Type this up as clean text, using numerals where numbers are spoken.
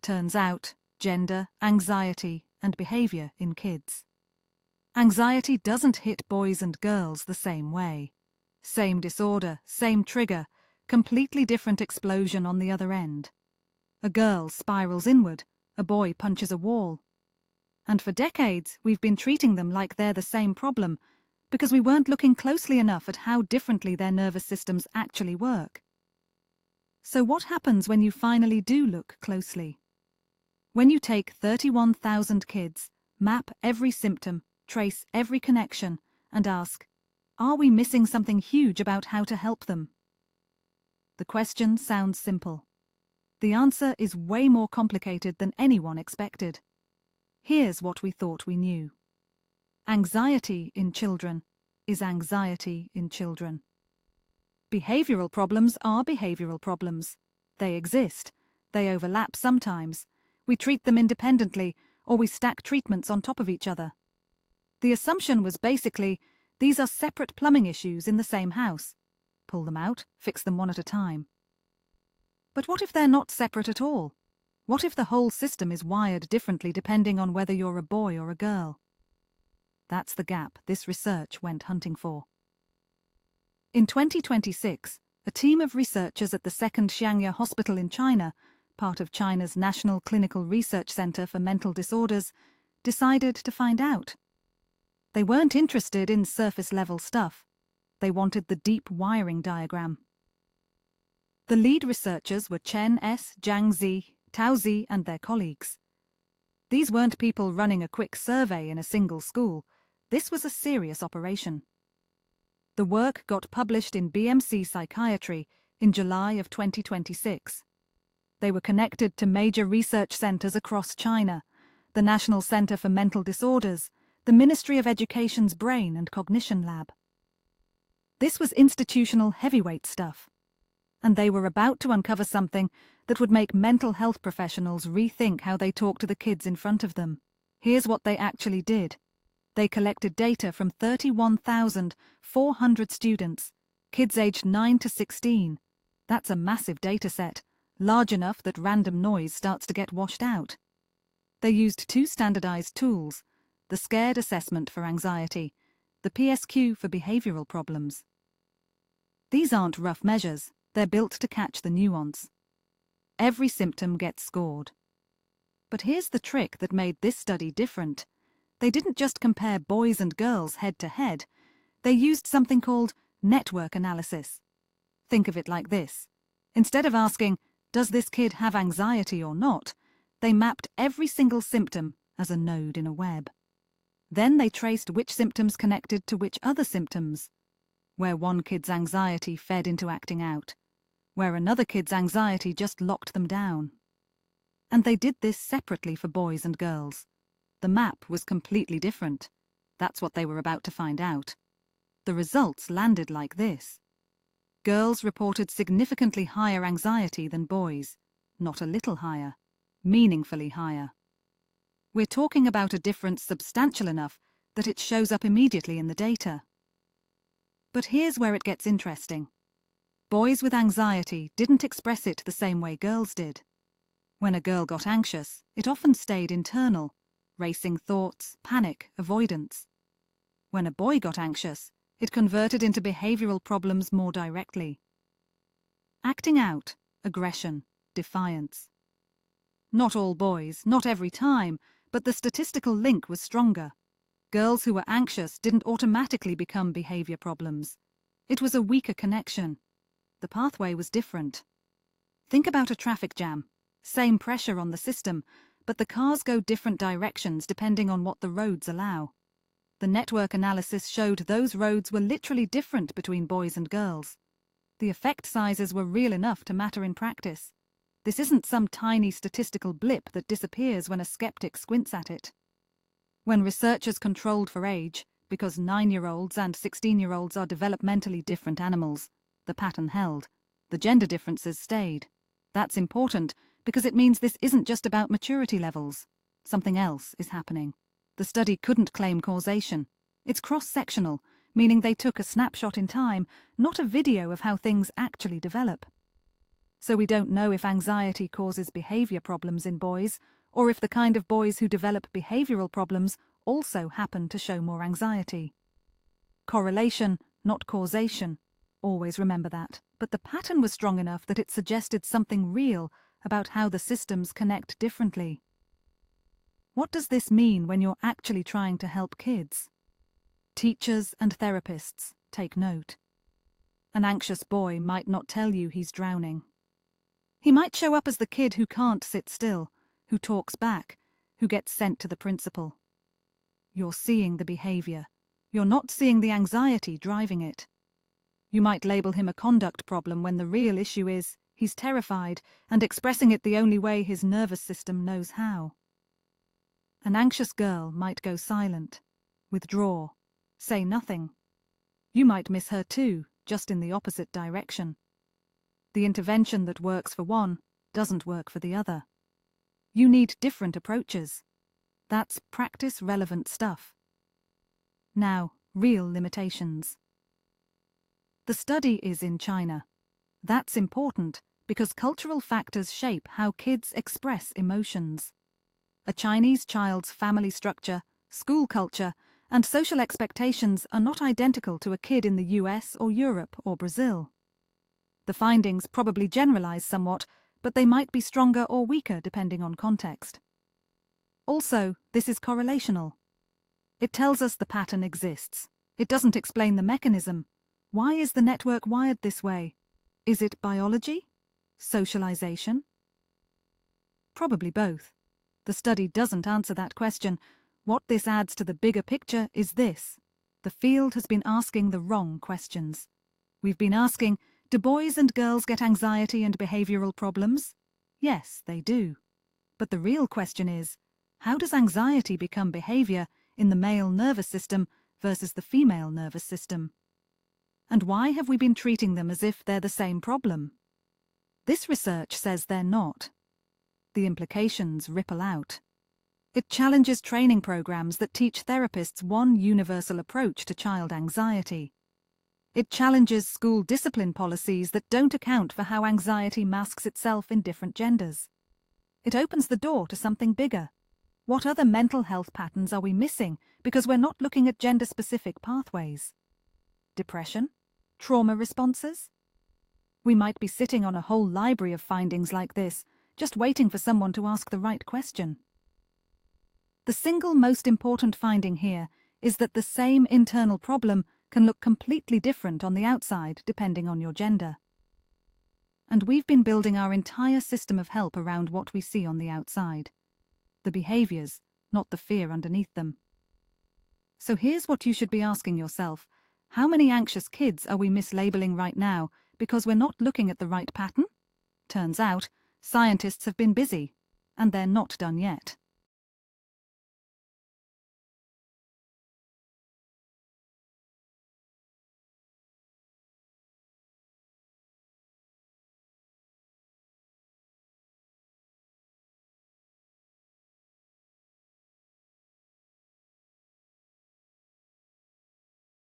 Turns out, gender, anxiety, and behavior in kids. Anxiety doesn't hit boys and girls the same way. Same disorder, same trigger, completely different explosion on the other end. A girl spirals inward, a boy punches a wall. And for decades, we've been treating them like they're the same problem because we weren't looking closely enough at how differently their nervous systems actually work. So what happens when you finally do look closely? When you take 31,000 kids, map every symptom, trace every connection, and ask, are we missing something huge about how to help them? The question sounds simple. The answer is way more complicated than anyone expected. Here's what we thought we knew. Anxiety in children is anxiety in children. Behavioral problems are behavioral problems. They exist. They overlap sometimes. We treat them independently, or we stack treatments on top of each other. The assumption was basically, these are separate plumbing issues in the same house. Pull them out, fix them one at a time. But what if they're not separate at all? What if the whole system is wired differently depending on whether you're a boy or a girl? That's the gap this research went hunting for. In 2026, a team of researchers at the Second Xiangya Hospital in China, part of China's National Clinical Research Center for Mental Disorders, decided to find out. They weren't interested in surface-level stuff. They wanted the deep wiring diagram. The lead researchers were Chen S, Zhang Z, Tao Z, and their colleagues. These weren't people running a quick survey in a single school. This was a serious operation. The work got published in BMC Psychiatry in July of 2026. They were connected to major research centers across China, the National Center for Mental Disorders, the Ministry of Education's Brain and Cognition Lab. This was institutional heavyweight stuff, and they were about to uncover something that would make mental health professionals rethink how they talk to the kids in front of them. Here's what they actually did. They collected data from 31,400 students, kids aged 9 to 16. That's a massive data set, large enough that random noise starts to get washed out. They used two standardized tools, the Scared Assessment for Anxiety, the PSQ for behavioral problems. These aren't rough measures, they're built to catch the nuance. Every symptom gets scored. But here's the trick that made this study different. They didn't just compare boys and girls head to head, they used something called network analysis. Think of it like this. Instead of asking, does this kid have anxiety or not, they mapped every single symptom as a node in a web. Then they traced which symptoms connected to which other symptoms, where one kid's anxiety fed into acting out, where another kid's anxiety just locked them down. And they did this separately for boys and girls. The map was completely different. That's what they were about to find out. The results landed like this. Girls reported significantly higher anxiety than boys, not a little higher, meaningfully higher. We're talking about a difference substantial enough that it shows up immediately in the data. But here's where it gets interesting. Boys with anxiety didn't express it the same way girls did. When a girl got anxious, it often stayed internal. Racing thoughts, panic, avoidance. When a boy got anxious, it converted into behavioral problems more directly. Acting out, aggression, defiance. Not all boys, not every time, but the statistical link was stronger. Girls who were anxious didn't automatically become behavior problems. It was a weaker connection. The pathway was different. Think about a traffic jam. Same pressure on the system, but the cars go different directions depending on what the roads allow. The network analysis showed those roads were literally different between boys and girls. The effect sizes were real enough to matter in practice. This isn't some tiny statistical blip that disappears when a skeptic squints at it. When researchers controlled for age, because 9-year-olds and 16-year-olds are developmentally different animals, the pattern held. The gender differences stayed. That's important, because it means this isn't just about maturity levels. Something else is happening. The study couldn't claim causation. It's cross-sectional, meaning they took a snapshot in time, not a video of how things actually develop. So we don't know if anxiety causes behavior problems in boys, or if the kind of boys who develop behavioral problems also happen to show more anxiety. Correlation, not causation. Always remember that. But the pattern was strong enough that it suggested something real about how the systems connect differently. What does this mean when you're actually trying to help kids? Teachers and therapists, take note. An anxious boy might not tell you he's drowning. He might show up as the kid who can't sit still, who talks back, who gets sent to the principal. You're seeing the behavior. You're not seeing the anxiety driving it. You might label him a conduct problem when the real issue is he's terrified and expressing it the only way his nervous system knows how. An anxious girl might go silent, withdraw, say nothing. You might miss her too, just in the opposite direction. The intervention that works for one doesn't work for the other. You need different approaches. That's practice-relevant stuff. Now, real limitations. The study is in China. That's important because cultural factors shape how kids express emotions. A Chinese child's family structure, school culture, and social expectations are not identical to a kid in the US or Europe or Brazil. The findings probably generalize somewhat, but they might be stronger or weaker depending on context. Also, this is correlational. It tells us the pattern exists. It doesn't explain the mechanism. Why is the network wired this way? Is it biology? Socialization? Probably both. The study doesn't answer that question. What this adds to the bigger picture is this. The field has been asking the wrong questions. We've been asking, do boys and girls get anxiety and behavioral problems? Yes, they do. But the real question is, how does anxiety become behavior in the male nervous system versus the female nervous system? And why have we been treating them as if they're the same problem? This research says they're not. The implications ripple out. It challenges training programs that teach therapists one universal approach to child anxiety. It challenges school discipline policies that don't account for how anxiety masks itself in different genders. It opens the door to something bigger. What other mental health patterns are we missing because we're not looking at gender-specific pathways? Depression? Trauma responses? We might be sitting on a whole library of findings like this, just waiting for someone to ask the right question. The single most important finding here is that the same internal problem can look completely different on the outside depending on your gender. And we've been building our entire system of help around what we see on the outside. The behaviors, not the fear underneath them. So here's what you should be asking yourself. How many anxious kids are we mislabeling right now because we're not looking at the right pattern? Turns out, scientists have been busy, and they're not done yet.